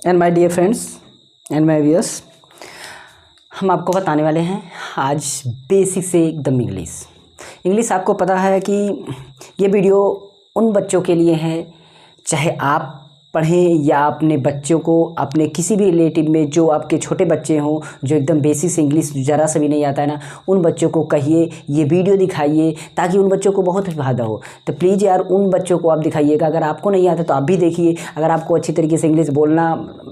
And my dear friends and my viewers, हम आपको बताने वाले हैं आज बेसिक से एकदम इंग्लिश। आपको पता है कि ये वीडियो उन बच्चों के लिए है, चाहे आप पढ़ें या अपने बच्चों को, अपने किसी भी रिलेटिव में जो आपके छोटे बच्चे हों, जो एकदम बेसिक से इंग्लिश ज़रा सा भी नहीं आता है ना, उन बच्चों को कहिए, ये वीडियो दिखाइए ताकि उन बच्चों को बहुत फ़ायदा हो। तो प्लीज़ यार उन बच्चों को आप दिखाइएगा। अगर आपको नहीं आता तो आप भी देखिए। अगर आपको अच्छी तरीके से इंग्लिश बोलना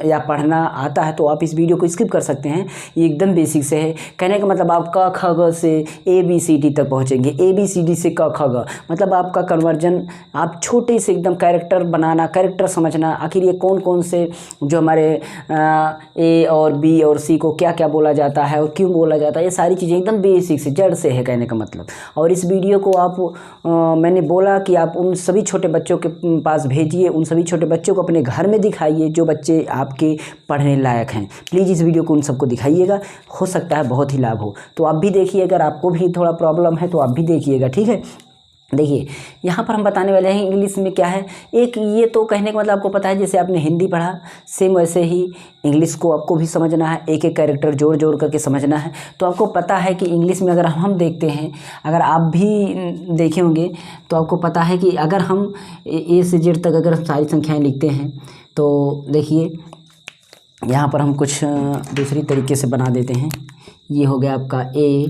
या पढ़ना आता है तो आप इस वीडियो को स्किप कर सकते हैं। ये एकदम बेसिक से है। कहने का मतलब आप क ख ग से ABCD तक पहुँचेंगे। ABCD से क ख ग मतलब आपका कन्वर्जन, आप छोटे से एकदम कैरेक्टर बनाना, कैरेक्टर समझना, आखिर ये कौन कौन से जो हमारे A और B और C को क्या क्या बोला जाता है और क्यों बोला जाता है, ये सारी चीज़ें एकदम बेसिक से जड़ से है कहने का मतलब। और इस वीडियो को आप मैंने बोला कि आप उन सभी छोटे बच्चों के पास भेजिए, उन सभी छोटे बच्चों को अपने घर में दिखाइए जो बच्चे आपके पढ़ने लायक हैं। प्लीज़ इस वीडियो को उन सबको दिखाइएगा, हो सकता है बहुत ही लाभ हो। तो आप भी देखिए, अगर आपको भी थोड़ा प्रॉब्लम है तो आप भी देखिएगा, ठीक है। देखिए यहाँ पर हम बताने वाले हैं इंग्लिश में क्या है। एक ये तो कहने का मतलब आपको पता है, जैसे आपने हिंदी पढ़ा सेम वैसे ही इंग्लिश को आपको भी समझना है, एक एक कैरेक्टर जोड़ जोड़ करके समझना है। तो आपको पता है कि इंग्लिश में अगर हम देखते हैं, अगर आप भी देखे होंगे तो आपको पता है कि अगर हम A से Z तक अगर हम सारी संख्याएँ लिखते हैं तो देखिए यहाँ पर हम कुछ दूसरी तरीके से बना देते हैं। ये हो गया आपका A,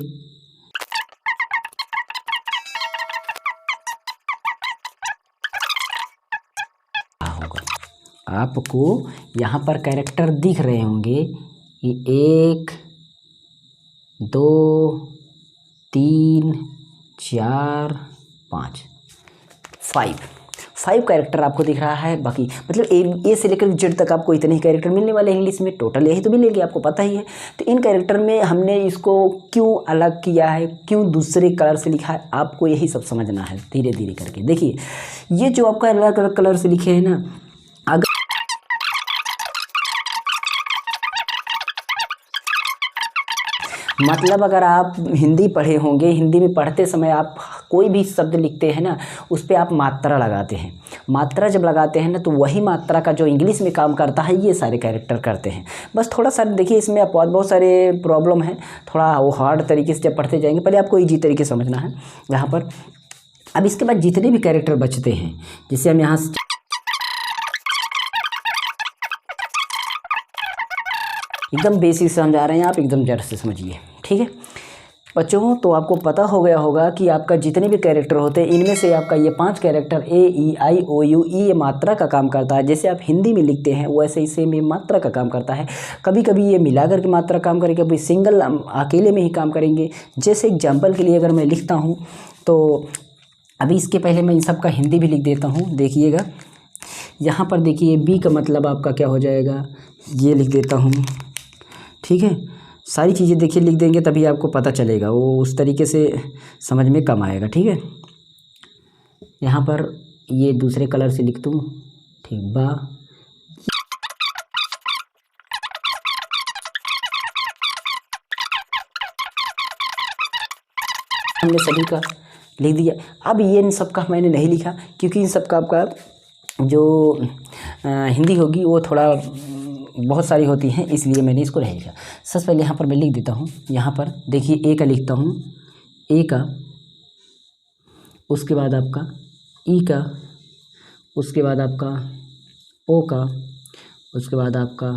आपको यहाँ पर कैरेक्टर दिख रहे होंगे कि 1 2 3 4 5 5 कैरेक्टर आपको दिख रहा है। बाकी मतलब ए से लेकर जेड तक आपको इतने ही कैरेक्टर मिलने वाले इंग्लिश में, टोटल यही तो मिलेंगे, आपको पता ही है। तो इन कैरेक्टर में हमने इसको क्यों अलग किया है, क्यों दूसरे कलर से लिखा है, आपको यही सब समझना है धीरे धीरे करके। देखिए ये जो आपका अलग अलग कलर से लिखे हैं ना, अगर मतलब अगर आप हिंदी पढ़े होंगे, हिंदी में पढ़ते समय आप कोई भी शब्द लिखते हैं ना, उस पर आप मात्रा लगाते हैं। मात्रा जब लगाते हैं ना तो वही मात्रा का जो इंग्लिश में काम करता है ये सारे कैरेक्टर करते हैं। बस थोड़ा सा देखिए, इसमें आप बहुत सारे प्रॉब्लम है, थोड़ा वो हार्ड तरीके से जब पढ़ते जाएंगे, पहले आपको ईजी तरीके से समझना है यहाँ पर। अब इसके बाद जितने भी कैरेक्टर बचते हैं, जिसे हम यहाँ एकदम बेसिक समझा रहे हैं, आप एकदम जड़ से समझिए, ठीक है बच्चों। तो आपको पता हो गया होगा कि आपका जितने भी कैरेक्टर होते हैं, इनमें से आपका ये 5 character A, E, I, O, U, E ये मात्रा का काम करता है। जैसे आप हिंदी में लिखते हैं वैसे ही सेम ये मात्रा का काम करता है। कभी कभी ये मिलाकर के मात्रा काम करेगा, कभी सिंगल अकेले में ही काम करेंगे। जैसे एग्जाम्पल के लिए अगर मैं लिखता हूँ तो अभी इसके पहले मैं इन सब का हिंदी भी लिख देता हूँ, देखिएगा। यहाँ पर देखिए B का मतलब आपका क्या हो जाएगा, ये लिख देता हूँ, ठीक है। सारी चीज़ें देखिए लिख देंगे तभी आपको पता चलेगा, वो उस तरीके से समझ में कम आएगा, ठीक है। यहाँ पर ये दूसरे कलर से लिख दूँ, ठीक बा। हमने सभी का लिख दिया। अब ये इन सब का मैंने नहीं लिखा क्योंकि इन सब का आपका जो हिंदी होगी वो थोड़ा बहुत सारी होती हैं, इसलिए मैंने इसको नहीं लिखा। सबसे पहले यहाँ पर मैं लिख देता हूँ। यहाँ पर देखिए A का लिखता हूँ, A का, उसके बाद आपका E का, उसके बाद आपका O का, उसके बाद आपका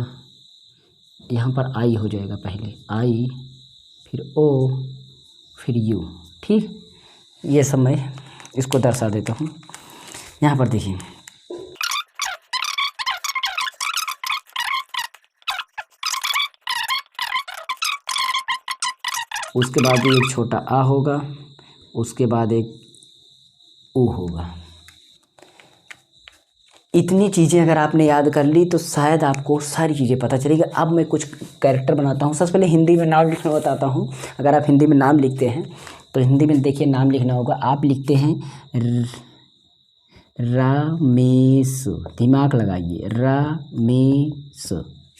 यहाँ पर I हो जाएगा, पहले I फिर O फिर U, ठीक। ये सब मैं इसको दर्शा देता हूँ। यहाँ पर देखिए उसके बाद एक छोटा आ होगा, उसके बाद एक ऊ होगा। इतनी चीज़ें अगर आपने याद कर ली तो शायद आपको सारी चीज़ें पता चलेगी। अब मैं कुछ कैरेक्टर बनाता हूँ। सबसे पहले हिंदी में नाम लिखना बताता हूँ। अगर आप हिंदी में नाम लिखते हैं तो हिंदी में देखिए नाम लिखना होगा। आप लिखते हैं रमेश, दिमाग लगाइए, रमेश।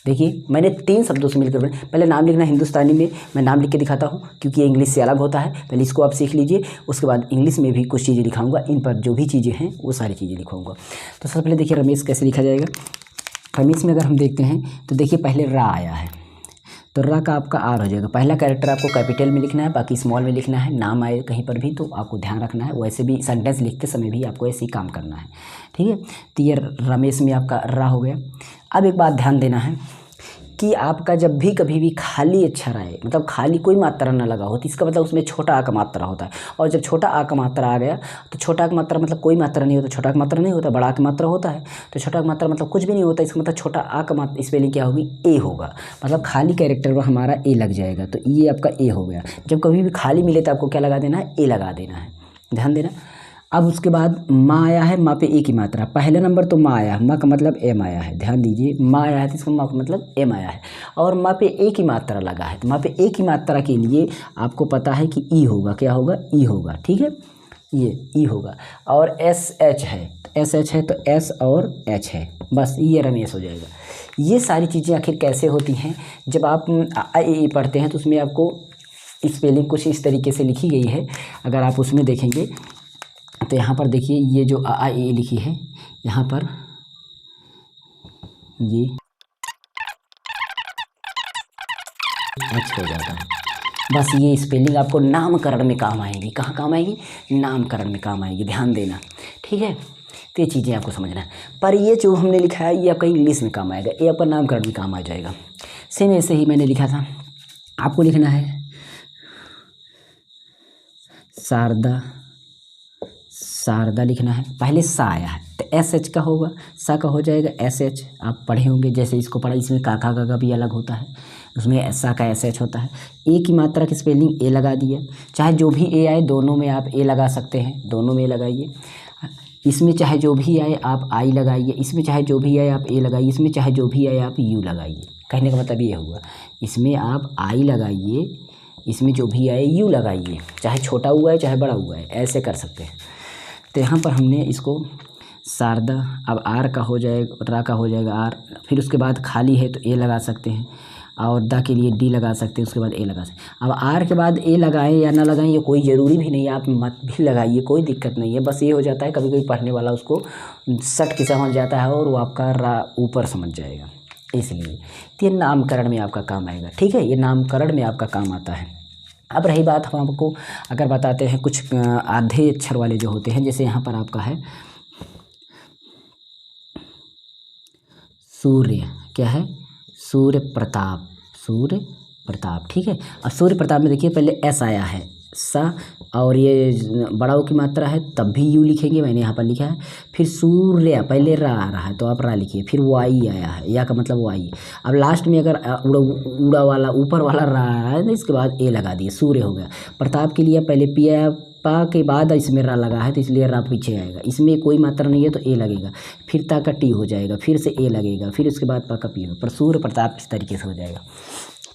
देखिए मैंने 3 शब्दों से मिलकर पहले नाम लिखना। हिंदुस्तानी में मैं नाम लिख के दिखाता हूँ क्योंकि ये इंग्लिश से अलग होता है। पहले इसको आप सीख लीजिए, उसके बाद इंग्लिश में भी कुछ चीज़ें लिखाऊंगा। इन पर जो भी चीज़ें हैं वो सारी चीज़ें लिखाऊंगा। तो सबसे पहले देखिए रमेश कैसे लिखा जाएगा। रमेश में अगर हम देखते हैं तो देखिए पहले रा आया है, तो रा का आपका आर हो जाएगा। पहला कैरेक्टर आपको कैपिटल में लिखना है, बाकी स्मॉल में लिखना है। नाम आए कहीं पर भी तो आपको ध्यान रखना है, वैसे भी सेंटेंस लिखते समय भी आपको ऐसे ही काम करना है, ठीक है। तो ये रमेश में आपका रा हो गया। अब एक बात ध्यान देना है कि आपका जब भी कभी भी खाली अक्षर आए, मतलब खाली कोई मात्रा ना लगा हो, तो इसका मतलब उसमें छोटा आ का मात्रा होता है। और जब छोटा आ का मात्रा आ गया तो छोटा आ का मात्रा मतलब कोई मात्रा नहीं होता, छोटा का मात्रा नहीं होता, बड़ा का मात्रा होता है। तो छोटा का मात्रा मतलब कुछ भी नहीं होता, इसका मतलब छोटा आ का मात्रा स्पेलिंग क्या होगी, ए होगा। मतलब खाली कैरेक्टर पर हमारा ए लग जाएगा, तो ये आपका ए हो गया। जब कभी भी खाली मिले तो आपको क्या लगा देना है, ए लगा देना है, ध्यान देना। अब उसके बाद माँ आया है, माँ पे ए की मात्रा, पहला नंबर तो माँ आया, माँ का मतलब एम आया है, ध्यान दीजिए। माँ आया है तो इसका माँ का मतलब एम आया है, और माँ पे ए की मात्रा लगा है, तो माँ पे ए की मात्रा के लिए आपको पता है कि ई होगा, क्या होगा, ई होगा, ठीक है, ये ई होगा। और एस एच है, एस एच है तो एस और एच है, बस ये रमेश हो जाएगा। ये सारी चीज़ें आखिर कैसे होती हैं, जब आप आ ए पढ़ते हैं तो उसमें आपको स्पेलिंग कुछ इस तरीके से लिखी गई है। अगर आप उसमें देखेंगे तो यहाँ पर देखिए ये जो आ ए लिखी है, यहाँ पर ये एच हो जाता है। बस ये स्पेलिंग आपको नामकरण में काम आएगी। कहाँ काम आएगी, नामकरण में काम आएगी, ध्यान देना, ठीक है। तो ये चीज़ें आपको समझना है। पर ये जो हमने लिखा है ये आपका इंग्लिश में काम आएगा, ये आपका नामकरण में काम आ जाएगा। सेम ऐसे ही मैंने लिखा था, आपको लिखना है शारदा, शारदा लिखना है। पहले सा आया है तो एस एच का होगा, सा का हो जाएगा एस एच। आप पढ़े होंगे जैसे इसको पढ़ा, इसमें काका का भी अलग होता है, उसमें सा का एस एच होता है। ए की मात्रा की स्पेलिंग ए लगा दिया, चाहे जो भी ए आए दोनों में आप ए लगा सकते हैं, दोनों में लगाइए। इसमें चाहे जो भी आए आप आई लगाइए, इसमें चाहे जो भी आए आप ए लगाइए, इसमें चाहे जो भी आए आप यू लगाइए। कहने का मतलब ये हुआ, इसमें आप आई लगाइए, इसमें जो भी आए यू लगाइए, चाहे छोटा हुआ है चाहे बड़ा हुआ है, ऐसे कर सकते हैं। तो यहाँ पर हमने इसको शारदा, अब आर का हो जाएगा, रा का हो जाएगा आर, फिर उसके बाद खाली है तो ए लगा सकते हैं, और दा के लिए डी लगा सकते हैं, उसके बाद ए लगा सकते हैं। अब आर के बाद ए लगाएं या ना लगाएं ये कोई ज़रूरी भी नहीं है, आप मत भी लगाइए, कोई दिक्कत नहीं है। बस ये हो जाता है कभी कभी पढ़ने वाला उसको सट के समझ जाता है और वो आपका रा ऊपर समझ जाएगा, इसलिए तो ये नामकरण में आपका काम आएगा, ठीक है, ये नामकरण में आपका काम आता है। अब रही बात, हम आपको अगर बताते हैं कुछ आधे अक्षर वाले जो होते हैं, जैसे यहाँ पर आपका है सूर्य, क्या है, सूर्य प्रताप, सूर्य प्रताप, ठीक है। अब सूर्य प्रताप में देखिए पहले एस आया है, सा, और ये बड़ा की मात्रा है तब भी यू लिखेंगे, मैंने यहाँ पर लिखा है। फिर सूर्य, पहले रा आ रहा है तो आप रा लिखिए, फिर वाई आया है, या का मतलब वाई। अब लास्ट में अगर उड़ा वाला ऊपर वाला रा आ रहा है तो इसके बाद ए लगा दिए, सूर्य हो गया। प्रताप के लिए पहले पिया पा के बाद इसमें रा लगा है तो इसलिए रा पीछे आएगा, इसमें कोई मात्रा नहीं है तो ए लगेगा, फिर ता का टी हो जाएगा, फिर से ए लगेगा, फिर उसके बाद पा का पी होगा, पर सूर्य प्रताप इस तरीके से हो जाएगा।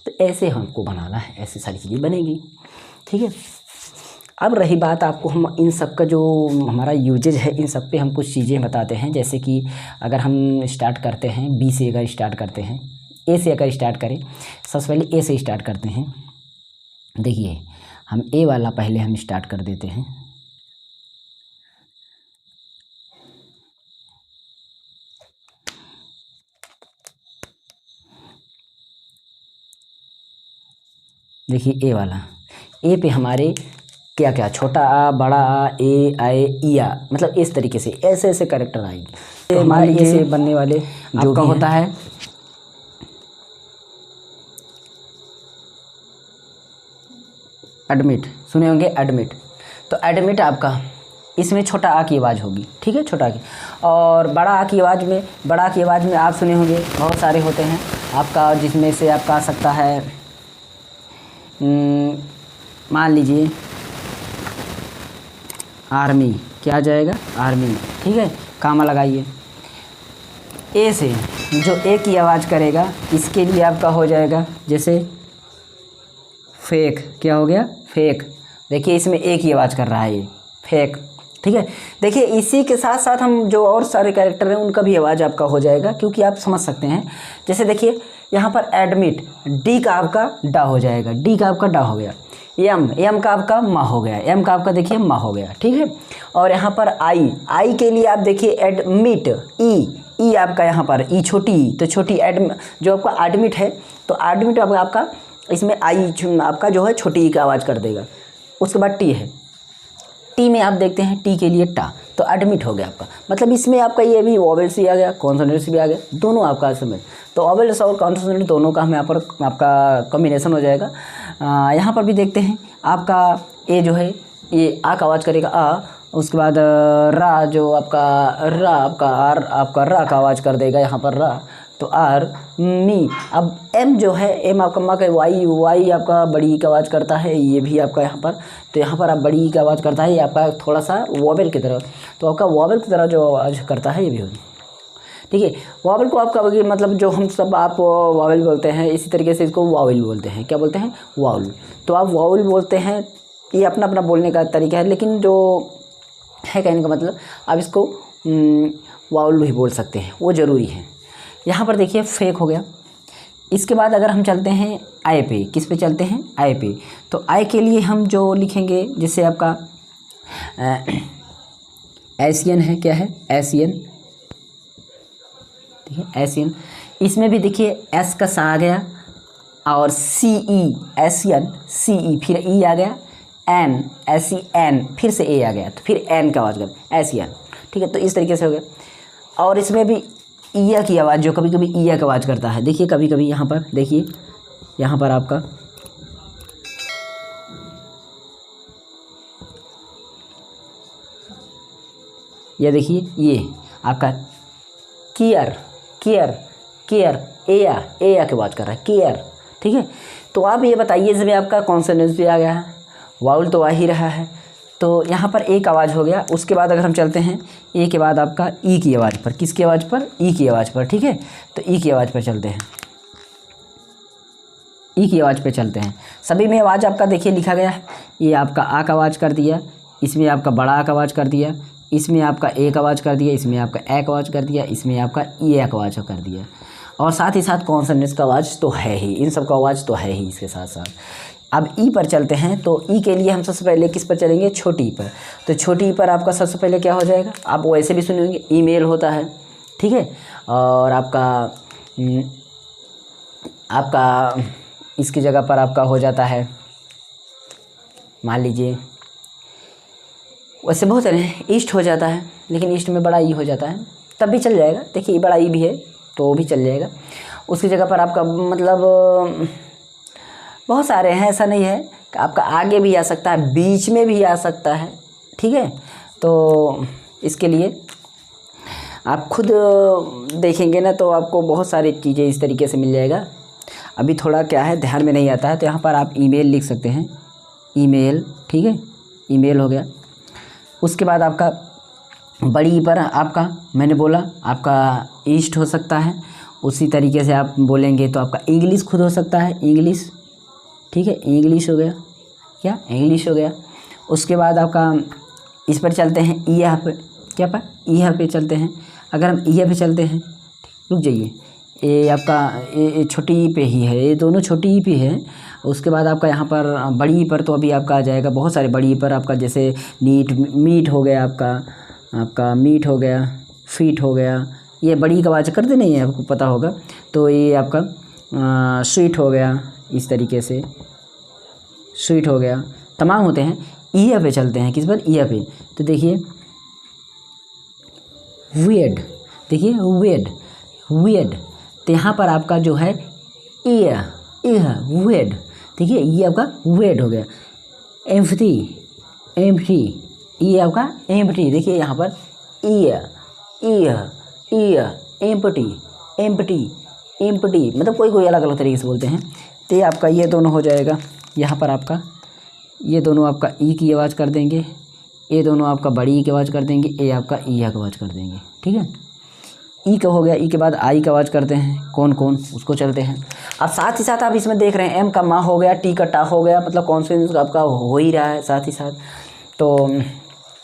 तो ऐसे हमको बनाना है, ऐसे सारी चीज़ें बनेगी, ठीक है। अब रही बात, आपको हम इन सब का जो हमारा यूजेज है इन सब पे हम कुछ चीज़ें बताते हैं। जैसे कि अगर हम स्टार्ट करते हैं बी से, अगर स्टार्ट करते हैं ए से, अगर स्टार्ट करें, सबसे पहले ए से स्टार्ट करते हैं। देखिए हम ए वाला पहले हम स्टार्ट कर देते हैं। देखिए ए वाला, ए पे हमारे क्या क्या, छोटा आ, बड़ा आ, ए आए, ईया, मतलब इस तरीके से ऐसे ऐसे कैरेक्टर आएंगे। तो हमारे ए से बनने वाले जो का होता है एडमिट, सुने होंगे एडमिट। तो एडमिट आपका इसमें छोटा आ की आवाज़ होगी, ठीक है, छोटा आ की। और बड़ा आ की आवाज़ में, बड़ा की आवाज़ में आप सुने होंगे बहुत सारे होते हैं आपका, जिसमें से आपका आ सकता है, मान लीजिए आर्मी, क्या आ जाएगा, आर्मी, ठीक है, कामा लगाइए। ए से जो ए की आवाज़ करेगा इसके लिए आपका हो जाएगा जैसे फेक, क्या हो गया, फेक। देखिए इसमें ए की आवाज़ कर रहा है ये, फेक, ठीक है। देखिए इसी के साथ साथ हम जो और सारे कैरेक्टर हैं उनका भी आवाज़ आपका हो जाएगा, क्योंकि आप समझ सकते हैं। जैसे देखिए यहाँ पर एडमिट, डी का आपका डा हो जाएगा, डी का आपका डा हो गया। एम का आपका मा हो गया, एम का आपका देखिए मा हो गया, ठीक है। और यहाँ पर आई के लिए आप देखिए एडमिट, ई आपका यहाँ पर ई छोटी ई, तो छोटी जो आपका एडमिट है, तो एडमिट आपका इसमें आई आपका जो है छोटी ई का आवाज़ कर देगा। उसके बाद टी है, टी में आप देखते हैं टी के लिए टा, तो एडमिट हो गया आपका। मतलब इसमें आपका ये भी वॉवेल्स भी आ गया, कॉन्सोनेंट्स भी आ गया, दोनों आपका इसमें, तो वॉवेल्स और कॉन्सोनेंट दोनों का हमें यहाँ पर आपका कॉम्बिनेशन हो जाएगा। यहाँ पर भी देखते हैं आपका ए जो है ये आ का आवाज़ करेगा आ, उसके बाद रा जो आपका रा आपका आर आपका रा का आवाज़ कर देगा यहाँ पर रा, तो आर मी। अब एम जो है एम आपका माँ का वाई आपका बड़ी का आवाज़ करता है, ये भी आपका यहाँ पर, तो यहाँ पर आप बड़ी का आवाज़ करता है, ये आपका थोड़ा सा वॉवेल की तरह, तो आपका वॉवेल की तरह जो आवाज़ करता है ये भी होगी। ठीक है, वॉवेल को आपका मतलब जो हम सब आप वॉवेल बोलते हैं, इसी तरीके से इसको वावेल बोलते हैं। क्या बोलते हैं? वावेल। तो आप वावेल बोलते हैं, ये अपना अपना बोलने का तरीका है, लेकिन जो है कहने का मतलब आप इसको वावेल भी बोल सकते हैं, वो ज़रूरी है। यहाँ पर देखिए फेक हो गया। इसके बाद अगर हम चलते हैं आई पे, किस पे चलते हैं? आई पे। तो आई के लिए हम जो लिखेंगे, जैसे आपका एशियन है, क्या है? एशियन। ठीक है, एशियन। इसमें भी देखिए एस का सा आ गया और सी ई, एशियन सी ई, फिर ई आ गया, एन एस ई एन, फिर से ए आ गया, तो फिर एन का आवाज़ कर एशियन। ठीक है, तो इस तरीके से हो गया। और इसमें भी ईया की आवाज़ जो कभी कभी ईया की आवाज़ करता है, देखिए कभी कभी यहाँ पर देखिए, यहाँ पर आपका ये देखिए, ये आपका केयर केयर केयर, एया की आवाज़ कर रहा है, केयर। ठीक है, तो आप ये बताइए, इसमें आपका कॉन्सोनेंस भी आ गया है, वाउल तो आ ही रहा है, तो यहाँ पर एक आवाज़ हो गया। उसके बाद अगर हम चलते हैं ए के बाद आपका ई की आवाज़ पर, किसकी आवाज़ पर? ई की आवाज़ पर। ठीक है, तो ई की आवाज़ पर चलते हैं, ई की आवाज़ पे चलते हैं। सभी में आवाज़ आपका देखिए लिखा गया है, ये आपका आ का आवाज़ कर दिया, इसमें आपका बड़ा आ का आवाज़ कर दिया, इसमें आपका ए का आवाज़ कर दिया, इसमें आपका ए का आवाज़ कर दिया, इसमें आपका ई का आवाज़ कर दिया, और साथ ही साथ कॉन्सोनेंट्स का आवाज़ तो है ही, इन सब का आवाज़ तो है ही इसके साथ साथ। अब ई पर चलते हैं, तो ई के लिए हम सबसे पहले किस पर चलेंगे? छोटी ई पर। तो छोटी ई पर आपका सबसे पहले क्या हो जाएगा? आप वैसे भी सुने होंगे, ईमेल होता है। ठीक है, और आपका इसकी जगह पर आपका हो जाता है, मान लीजिए वैसे बहुत सारे ईस्ट हो जाता है, लेकिन ईस्ट में बड़ा ई हो जाता है, तब भी चल जाएगा। देखिए बड़ा ई भी है तो वो भी चल जाएगा। उसकी जगह पर आपका मतलब बहुत सारे हैं, ऐसा नहीं है कि आपका आगे भी आ सकता है, बीच में भी आ सकता है। ठीक है, तो इसके लिए आप खुद देखेंगे ना, तो आपको बहुत सारी चीज़ें इस तरीके से मिल जाएगा। अभी थोड़ा क्या है ध्यान में नहीं आता है, तो यहाँ पर आप ईमेल लिख सकते हैं, ईमेल। ठीक है, ईमेल हो गया। उसके बाद आपका बड़ी पर आपका मैंने बोला आपका ईस्ट हो सकता है, उसी तरीके से आप बोलेंगे तो आपका इंग्लिश खुद हो सकता है, इंग्लिश। ठीक है, इंग्लिश हो गया, क्या? इंग्लिश हो गया। उसके बाद आपका इस पर चलते हैं, ईया पे, क्या पर? ईया पे चलते हैं। अगर हम ईया पे चलते हैं, रुक जाइए, ये आपका ये छोटी ई पे ही है, ये दोनों छोटी ई पे है। उसके बाद आपका यहाँ पर बड़ी ई पर तो अभी आपका आ जाएगा, बहुत सारे बड़ी ई पर आपका, जैसे मीट हो गया, आपका मीट हो गया, फीट हो गया, ये बड़ी का आवाज़ करते नहीं है, आपको पता होगा। तो ये आपका स्वीट हो गया, इस तरीके से स्वीट हो गया, तमाम होते हैं। ईया पे चलते हैं, किस पर? ईया पे। तो देखिए वियर्ड, देखिए वियर्ड, तो यहाँ पर आपका जो है ईया वियर्ड, देखिए ये आपका वियर्ड हो गया। एम्पटी, ये आपका एम्पटी, देखिए यहाँ पर ईया एम्पटी, मतलब कोई अलग अलग तरीके से बोलते हैं। तो ये आपका ये दोनों हो जाएगा। यहाँ पर आपका ये दोनों आपका ई की आवाज़ कर देंगे, ये दोनों आपका बड़ी ई की आवाज़ कर देंगे, ये आपका ई की आवाज़ कर देंगे। ठीक है, ई का हो गया। ई के बाद आई का आवाज़ करते हैं, कौन उसको चलते हैं। अब साथ ही साथ आप इसमें देख रहे हैं, एम का माँ हो गया, टी का टा हो गया, मतलब कॉन्सोनेंस आपका हो ही रहा है साथ ही साथ। तो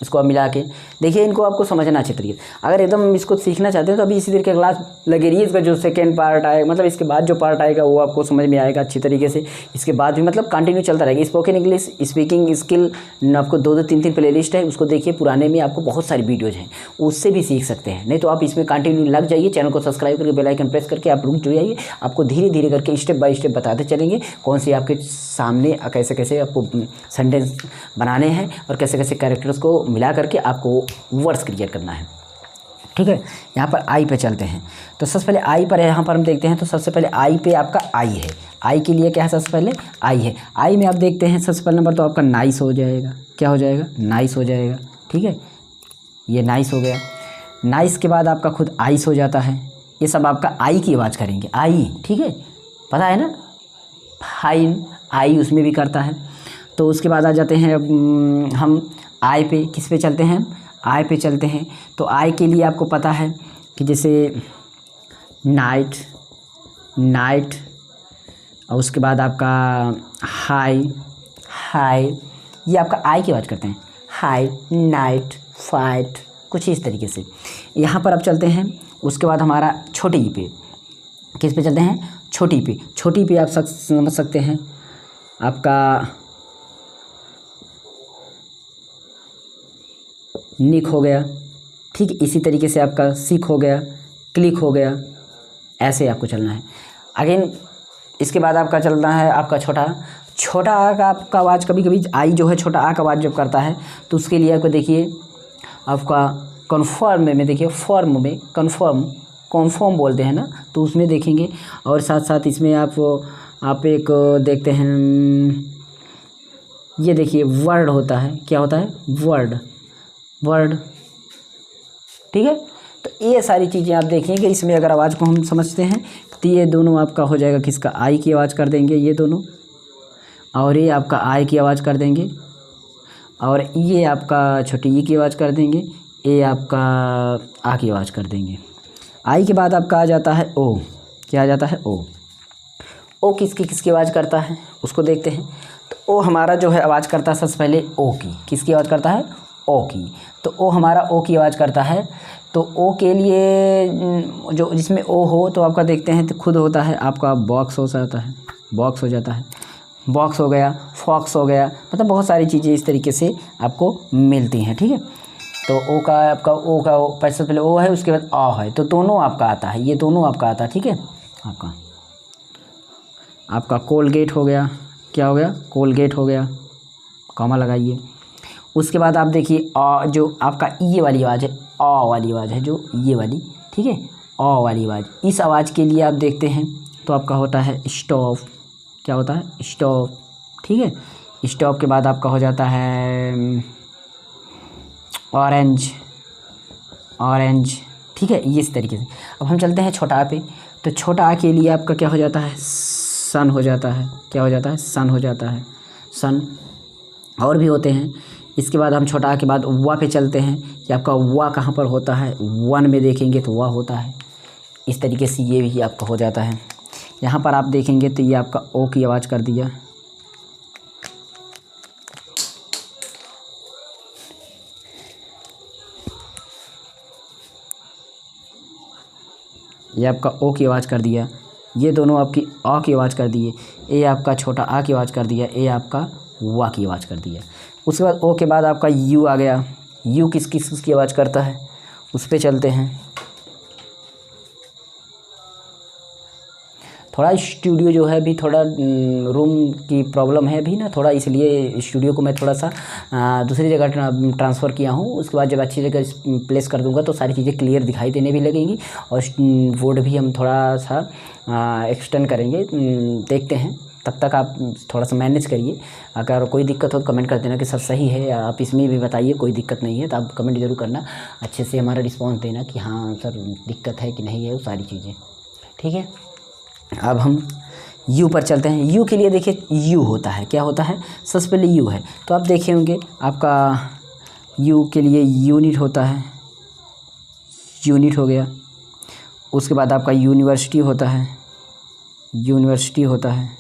इसको आप मिला के देखिए, इनको आपको समझना अच्छे तरीके। अगर एकदम इसको सीखना चाहते हैं तो अभी इसी तरीके का क्लास लगे रही है। इसका जो सेकेंड पार्ट आएगा, मतलब इसके बाद जो पार्ट आएगा वो आपको समझ में आएगा अच्छी तरीके से। इसके बाद भी मतलब कंटिन्यू चलता रहेगा। स्पोकन इंग्लिश स्पीकिंग स्किल आपको 2-2 3-3 प्लेलिस्ट है, उसको देखिए। पुराने में आपको बहुत सारी वीडियोज़ हैं, उससे भी सीख सकते हैं। नहीं तो आप इसमें कंटिन्यू लग जाइए, चैनल को सब्सक्राइब करके बेल आइकन प्रेस करके आप रुक जाइए। आपको धीरे धीरे करके स्टेप बाय स्टेप बताते चलेंगे कौन सी आपके सामने कैसे कैसे आपको सेंटेंस बनाने हैं और कैसे कैसे कैरेक्टर्स को मिला करके आपको वर्ड्स क्रिएट करना है। ठीक है, यहाँ पर आई पे चलते हैं। तो सबसे पहले आई पर यहाँ पर हम देखते हैं। तो सबसे पहले आई पे आपका आई है। आई के लिए क्या है, सबसे पहले आई है। आई में आप देखते हैं सबसे पहले नंबर तो आपका नाइस हो जाएगा। क्या हो जाएगा, नाइस हो जाएगा। ठीक है, ये नाइस हो गया। नाइस के बाद आपका खुद आइस हो जाता है। ये सब आपका आई की आवाज़ करेंगे, आई। ठीक है, पता है ना, फाइन आई उसमें भी करता है। तो उसके बाद आ जाते हैं हम आई पे। किस पे चलते हैं, आई पे चलते हैं। तो आई के लिए आपको पता है कि जैसे नाइट, नाइट, और उसके बाद आपका हाई, हाई, ये आपका आई की आवाज़ करते हैं। हाई, नाइट, फाइट, कुछ इस तरीके से। यहाँ पर अब चलते हैं। उसके बाद हमारा छोटी ई पे। किस पे चलते हैं, छोटी पे। छोटी पे आप समझ सकते हैं आपका निक हो गया। ठीक, इसी तरीके से आपका सीख हो गया, क्लिक हो गया। ऐसे आपको चलना है। अगेन इसके बाद आपका चलना है आपका छोटा। छोटा आ का आपका आवाज़ कभी कभी आई जो है छोटा आ का आवाज़ जब करता है तो उसके लिए आपको देखिए आपका कन्फर्म में देखिए, फॉर्म में कन्फर्म बोलते हैं ना, तो उसमें देखेंगे। और साथ साथ इसमें आप एक देखते हैं, ये देखिए वर्ड होता है। क्या होता है, वर्ड। ठीक है, तो ये सारी चीज़ें आप देखेंगे। इसमें अगर आवाज़ को हम समझते हैं तो ये दोनों आपका हो जाएगा किसका, आई की आवाज़ कर देंगे ये दोनों, और ये आपका आई की आवाज़ कर देंगे, और ये आपका छोटी ई की आवाज़ कर देंगे, ये आपका आ की आवाज़ कर देंगे। आई के बाद आपका आ जाता है ओ। क्या आ जाता है, ओ किसकी आवाज़ करता है उसको देखते हैं। तो ओ हमारा जो है आवाज़ करता है सबसे पहले ओ की। किसकी आवाज़ करता है, ओ की। तो ओ हमारा ओ की आवाज़ करता है। तो ओ के लिए जो जिसमें ओ हो तो आपका देखते हैं तो खुद होता है आपका बॉक्स हो जाता है, बॉक्स हो जाता है, बॉक्स हो गया, फॉक्स हो गया। मतलब बहुत सारी चीज़ें इस तरीके से आपको मिलती हैं। ठीक है, तो ओ का आपका ओ का सबसे पहले ओ है, उसके बाद आ है, तो दोनों आपका आता है, ये दोनों आपका आता है। ठीक है, आपका कोलगेट हो गया। क्या हो गया, कोलगेट हो गया, कॉमा लगाइए। उसके बाद आप देखिए जो आपका ये वाली आवाज़ है, आ वाली आवाज़ है जो ये वाली। ठीक है, आ वाली आवाज़, इस आवाज़ के लिए आप देखते हैं तो आपका होता है स्टॉप। क्या होता है, स्टॉप। ठीक है, स्टॉप के बाद आपका हो जाता है ऑरेंज। ठीक है, ये इस तरीके से। अब हम चलते हैं छोटा आ पे। तो छोटा आ के लिए आपका क्या हो जाता है, सन हो जाता है। क्या हो जाता है, सन हो जाता है, सन। और भी होते हैं। इसके बाद हम छोटा आ के बाद वा पे चलते हैं कि आपका वा कहाँ पर होता है, वन में देखेंगे तो वा होता है। इस तरीके से ये भी आपका हो जाता है। यहाँ पर आप देखेंगे तो ये आपका ओ की आवाज़ कर दिया। ये आपका ओ की आवाज़ कर दिया। ये दोनों आपकी आ की आवाज़ कर दिए। ये आपका छोटा आ की आवाज़ कर दिया। ये आपका वा की आवाज़ कर दिया। उसके बाद ओ के बाद आपका यू आ गया। यू किसकी आवाज़ करता है, उस पर चलते हैं। थोड़ा स्टूडियो जो है भी थोड़ा रूम की प्रॉब्लम है भी ना थोड़ा, इसलिए स्टूडियो को मैं थोड़ा सा दूसरी जगह ट्रांसफ़र किया हूँ। उसके बाद जब अच्छी जगह प्लेस कर दूंगा तो सारी चीज़ें क्लियर दिखाई देने भी लगेंगी, और बोर्ड भी हम थोड़ा सा एक्सटेंड करेंगे। देखते हैं, तब तक आप थोड़ा सा मैनेज करिए। अगर कोई दिक्कत हो तो कमेंट कर देना कि सर सही है, आप इसमें भी बताइए कोई दिक्कत नहीं है, तो आप कमेंट ज़रूर करना, अच्छे से हमारा रिस्पॉन्स देना कि हाँ सर दिक्कत है कि नहीं है, वो सारी चीज़ें। ठीक है, अब हम यू पर चलते हैं। यू के लिए देखिए यू होता है। क्या होता है, सबसे पहले यू है तो आप देखे होंगे आपका यू के लिए यूनिट होता है, यूनिट हो गया। उसके बाद आपका यूनिवर्सिटी होता है, यूनिवर्सिटी होता है।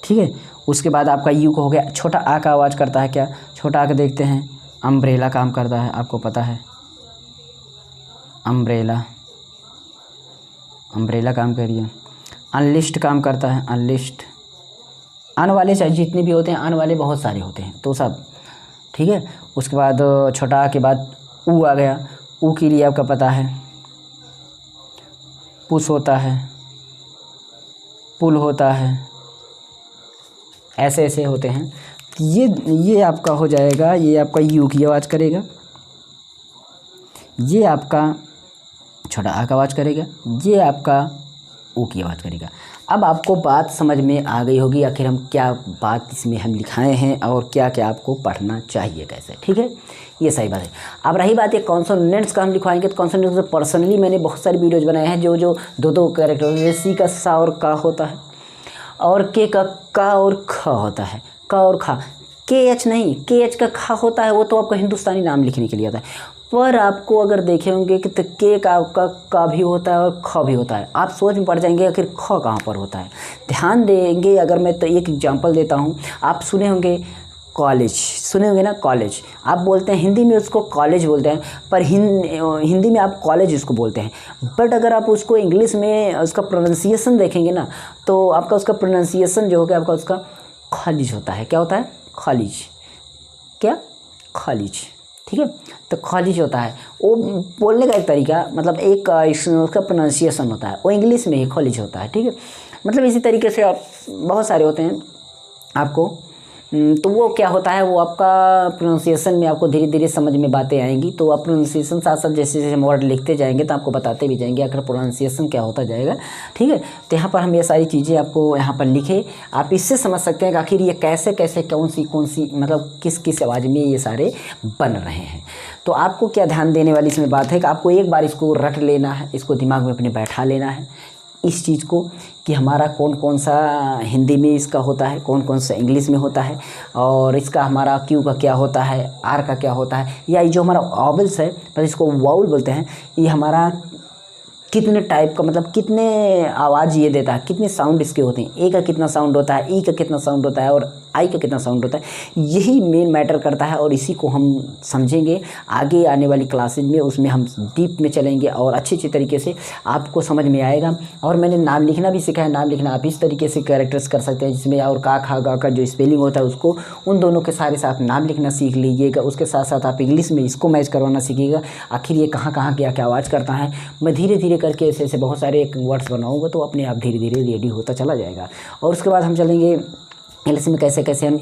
ठीक है, उसके बाद आपका यू को हो गया। छोटा आ का आवाज़ करता है क्या, छोटा आ का देखते हैं अम्ब्रेला काम करता है, आपको पता है। अम्ब्रेला काम करिए। अनलिस्ट काम करता है, अनलिस्ट। अन वाले चाहे जितने भी होते हैं, अन वाले बहुत सारे होते हैं, तो सब ठीक है। उसके बाद छोटा आ के बाद ऊ आ गया। ऊ के लिए आपका पता है पुश होता है, पुल होता है, ऐसे ऐसे होते हैं। ये आपका हो जाएगा, ये आपका यू की आवाज़ करेगा, ये आपका छोटा आ का आवाज़ करेगा, ये आपका ऊ की आवाज़ करेगा। अब आपको बात समझ में आ गई होगी आखिर हम क्या बात इसमें हम लिखाए हैं और क्या क्या आपको पढ़ना चाहिए कैसे, ठीक है। ये सही बात है। अब रही बात है कॉन्सोनेंट्स का हम लिखवाएंगे, तो कॉन्सोनेंट्स में पर्सनली मैंने बहुत सारी वीडियोज़ बनाए हैं जो दो कैरेक्टर, जैसे सी का सा और का होता है, और के का और ख होता है, का और खा। के एच नहीं, के एच का खा होता है, वो तो आपका हिंदुस्तानी नाम लिखने के लिए होता है। पर आपको अगर देखे होंगे कि तो के का भी होता है और ख भी होता है, आप सोच में पड़ जाएंगे आखिर ख कहाँ पर होता है। ध्यान देंगे, अगर मैं तो एक एग्जांपल देता हूँ। आप सुने होंगे कॉलेज, सुने होंगे ना कॉलेज, आप बोलते हैं हिंदी में उसको कॉलेज बोलते हैं, पर हिंदी में आप कॉलेज उसको बोलते हैं। बट अगर आप उसको इंग्लिश में उसका प्रोनाउंसिएशन देखेंगे ना, तो आपका उसका प्रोनाउंसिएशन जो होगा आपका उसका कॉलेज होता है। क्या होता है? कॉलेज। क्या? कॉलेज, ठीक है। तो कॉलेज होता है, वो बोलने का एक तरीका, मतलब एक उसका प्रोनाउंसिएशन होता है, वो इंग्लिश में ही कॉलेज होता है, ठीक है। मतलब इसी तरीके से आप बहुत सारे होते हैं आपको, तो वो क्या होता है, वो आपका प्रोनाउंसिएशन में आपको धीरे धीरे समझ में बातें आएंगी। तो आप प्रोनाउंसिएशन साथ साथ जैसे जैसे हम वर्ड लिखते जाएंगे तो आपको बताते भी जाएंगे आखिर प्रोनाउंसिएशन क्या होता जाएगा, ठीक है। तो यहाँ पर हम ये सारी चीज़ें आपको यहाँ पर लिखे, आप इससे समझ सकते हैं कि आखिर ये कैसे कैसे कौन सी मतलब किस किस आवाज़ में ये सारे बन रहे हैं। तो आपको क्या ध्यान देने वाली इसमें बात है कि आपको एक बार इसको रट लेना है, इसको दिमाग में अपने बैठा लेना है इस चीज़ को, कि हमारा कौन कौन सा हिंदी में इसका होता है, कौन कौन सा इंग्लिश में होता है, और इसका हमारा क्यू का क्या होता है, आर का क्या होता है, या ये जो हमारा वॉवल्स है, पर इसको वाउल बोलते हैं, ये हमारा कितने टाइप का, मतलब कितने आवाज़ ये देता है, कितने साउंड इसके होते हैं। ए का कितना साउंड होता है, ई का कितना साउंड होता है, और आई का कितना साउंड होता है। यही मेन मैटर करता है, और इसी को हम समझेंगे आगे आने वाली क्लासेज में, उसमें हम डीप में चलेंगे और अच्छे तरीके से आपको समझ में आएगा। और मैंने नाम लिखना भी सीखा है। नाम लिखना आप इस तरीके से कैरेक्टर्स कर सकते हैं, जिसमें और का खा गा का जो स्पेलिंग होता है उसको, उन दोनों के सारे साथ नाम लिखना सीख लीजिएगा। उसके साथ साथ आप इंग्लिश में इसको मैच करवाना सीखिएगा, आखिर ये कहाँ कहाँ क्या क्या आवाज़ करता है। मैं धीरे धीरे करके ऐसे ऐसे बहुत सारे वर्ड्स बनाऊँगा, तो अपने आप धीरे धीरे रेडी होता चला जाएगा। और उसके बाद हम चलेंगे इंग्लिश में कैसे कैसे हम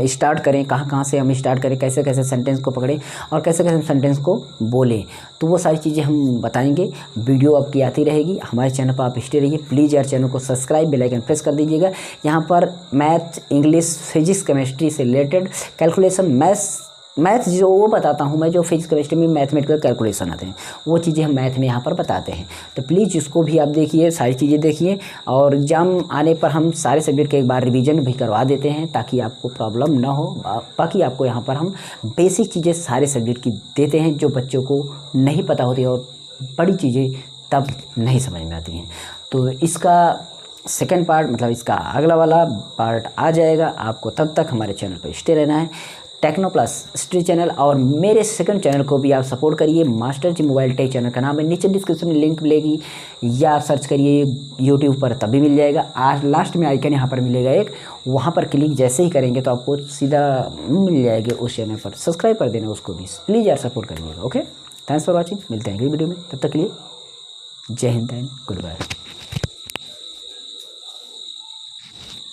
स्टार्ट करें, कहाँ कहाँ से हम स्टार्ट करें, कैसे कैसे सेंटेंस को पकड़ें और कैसे कैसे हम सेंटेंस को बोलें। तो वो सारी चीज़ें हम बताएंगे। वीडियो आपकी आती रहेगी, हमारे चैनल पर आप स्टे रहिए। प्लीज़ यार चैनल को सब्सक्राइब, बेल आइकन प्रेस कर दीजिएगा। यहाँ पर मैथ, इंग्लिश, फिजिक्स, केमिस्ट्री से रिलेटेड कैलकुलेशन, मैथ जो वो बताता हूँ मैं, जो फिजिक्स केमिस्ट्री में मैथमेटिकल कैलकुलेशन आते हैं, वो चीज़ें हम मैथ में यहाँ पर बताते हैं। तो प्लीज़ इसको भी आप देखिए, सारी चीज़ें देखिए, और एग्जाम आने पर हम सारे सब्जेक्ट के एक बार रिवीजन भी करवा देते हैं, ताकि आपको प्रॉब्लम ना हो। बाकी आपको यहाँ पर हम बेसिक चीज़ें सारे सब्जेक्ट की देते हैं, जो बच्चों को नहीं पता होती, और बड़ी चीज़ें तब नहीं समझ में आती हैं। तो इसका सेकेंड पार्ट, मतलब इसका अगला वाला पार्ट आ जाएगा आपको। तब तक हमारे चैनल पर स्टे रहना है, टेक्नो प्लस स्टडी चैनल। और मेरे सेकंड चैनल को भी आप सपोर्ट करिए, मास्टर जी मोबाइल टेक चैनल का नाम है, नीचे डिस्क्रिप्शन में लिंक मिलेगी, या आप सर्च करिए यूट्यूब पर तभी मिल जाएगा। आज लास्ट में आइकन यहाँ पर मिलेगा एक, वहाँ पर क्लिक जैसे ही करेंगे तो आपको सीधा मिल जाएगा उस चैनल पर। सब्सक्राइब कर देना उसको भी, प्लीज़ यार सपोर्ट करिएगा। Okay, thanks for watching. मिलते हैं अगली वीडियो में, तब तक के लिए जय हिंद एंड गुड बाय।